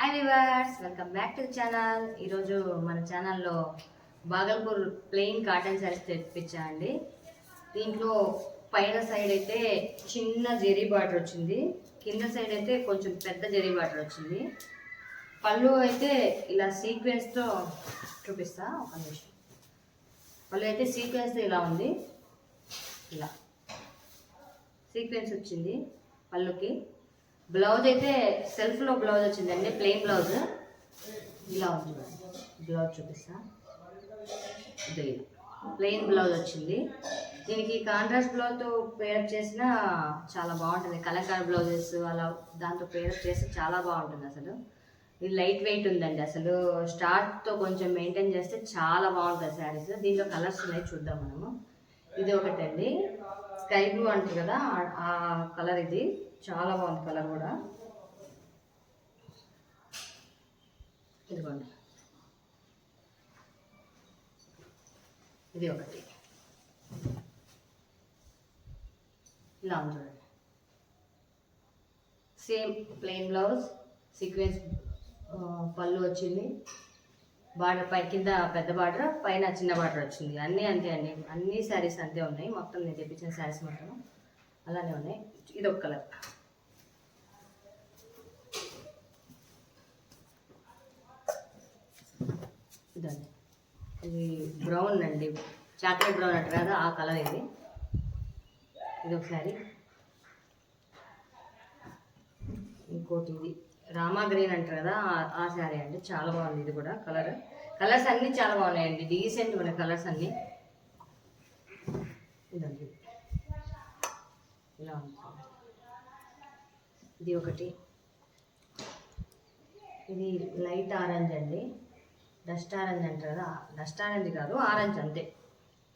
Hi viewers, welcome back to the channel. ఈరోజు మన ఛానల్లో బాగల్పూర్ ప్లెయిన్ కాటన్ శారీస్ తెప్పించా అండి. దీంట్లో పైన సైడ్ అయితే చిన్న జెరీ బార్డర్ వచ్చింది, కింద సైడ్ అయితే కొంచెం పెద్ద జెరీ బార్డర్ వచ్చింది. పళ్ళు అయితే ఇలా సీక్వెన్స్తో చూపిస్తా, ఒక నిమిషం. పళ్ళు అయితే సీక్వెన్స్తో ఇలా ఉంది, ఇలా సీక్వెన్స్ వచ్చింది పళ్ళుకి. బ్లౌజ్ అయితే సెల్ఫ్లో బ్లౌజ్ వచ్చిందండి, ప్లెయిన్ బ్లౌజ్ ఇలా ఉంది. బ్లౌజ్ చూపిస్తా, ఇది ప్లెయిన్ బ్లౌజ్ వచ్చింది. దీనికి కాంట్రాస్ట్ బ్లౌజ్తో పేరప్ చేసినా చాలా బాగుంటుంది. కలంకారీ బ్లౌజెస్ అలా దాంతో పేరప్ చేస్తే చాలా బాగుంటుంది. అసలు ఇది లైట్ వెయిట్ ఉందండి. అసలు స్టార్ట్తో కొంచెం మెయింటైన్ చేస్తే చాలా బాగుంటుంది శారీస్. దీంట్లో కలర్స్ ఉన్నాయి, చూద్దాం మనము. ఇది ఒకటండి, స్కై బ్లూ అంటారు కదా ఆ కలర్. ఇది చాలా బాగుంది కలర్ కూడా. ఇదిగోండి, ఇది ఒకటి ఇలా ఉంది చూడండి. సేమ్ ప్లెయిన్ బ్లౌజ్, సీక్వెన్స్ పళ్ళు వచ్చింది. బార్డర్ పై కింద పెద్ద బార్డర్, పైన చిన్న బార్డర్ వచ్చింది. అన్నీ అంతే అండి, అన్ని శారీస్ అంతే ఉన్నాయి. మొత్తం నేను తెప్పించిన శారీస్ మొత్తం అలానే ఉన్నాయి. ఇది ఒక కలర్, ఇదండి. ఇది బ్రౌన్ అండి, చాక్లెట్ బ్రౌన్ అంటారు కదా ఆ కలర్. ఇది ఒక శారీ. ఇంకోటి ఇది రామా గ్రీన్ అంటారు కదా ఆ శారీ అండి, చాలా బాగుంది. ఇది కూడా కలర్స్ అన్నీ చాలా బాగున్నాయండి, డీసెంట్ ఉన్నాయి కలర్స్ అన్నీ. ఇదండి, ఇలా ఉంది. ఇది ఒకటి, ఇది లైట్ ఆరెంజ్ అండి, డస్ట్ ఆరెంజ్ అంటారు కదా. డస్ట్ ఆరెంజ్ కాదు, ఆరెంజ్ అంతే,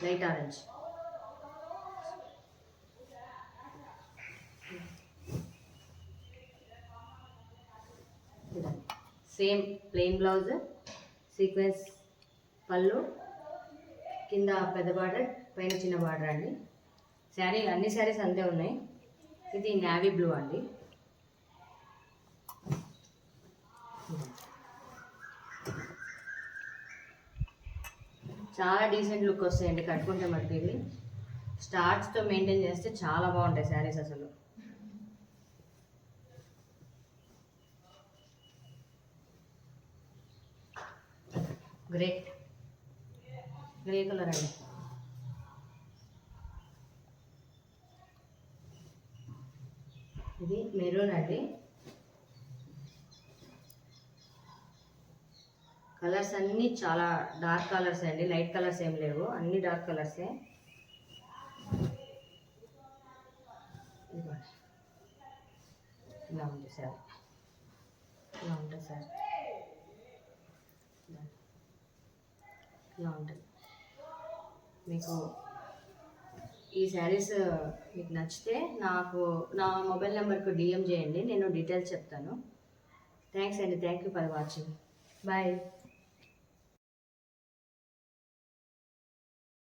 light orange. Same plain blouse, sequence పళ్ళు, కింద పెద్ద బార్డర్, పైన చిన్న బార్డర్ అండి. శారీ అన్ని శారీస్ అంతే ఉన్నాయి. ఇది నేవీ బ్లూ అండి. చాలా డీసెంట్ లుక్ వస్తాయండి కట్టుకుంటే. మనకి ఇవి స్టార్ట్స్తో మెయింటైన్ చేస్తే చాలా బాగుంటాయి శారీస్ అసలు. గ్రే కలర్ అండి. ఇది మెరూన్ అండి. కలర్స్ అన్నీ చాలా డార్క్ కలర్స్ అండి, లైట్ కలర్స్ ఏం లేవు, అన్ని డార్క్ కలర్సే. ఇలా ఉంది సార్, ఇలా ఉంటుంది సార్, ఇలా ఉంటుంది. మీకు ఈ శారీస్ మీకు నచ్చితే నా మొబైల్ నెంబర్కు DM చేయండి, నేను డీటెయిల్స్ చెప్తాను. థ్యాంక్స్ అండి, thank you for watching. Bye.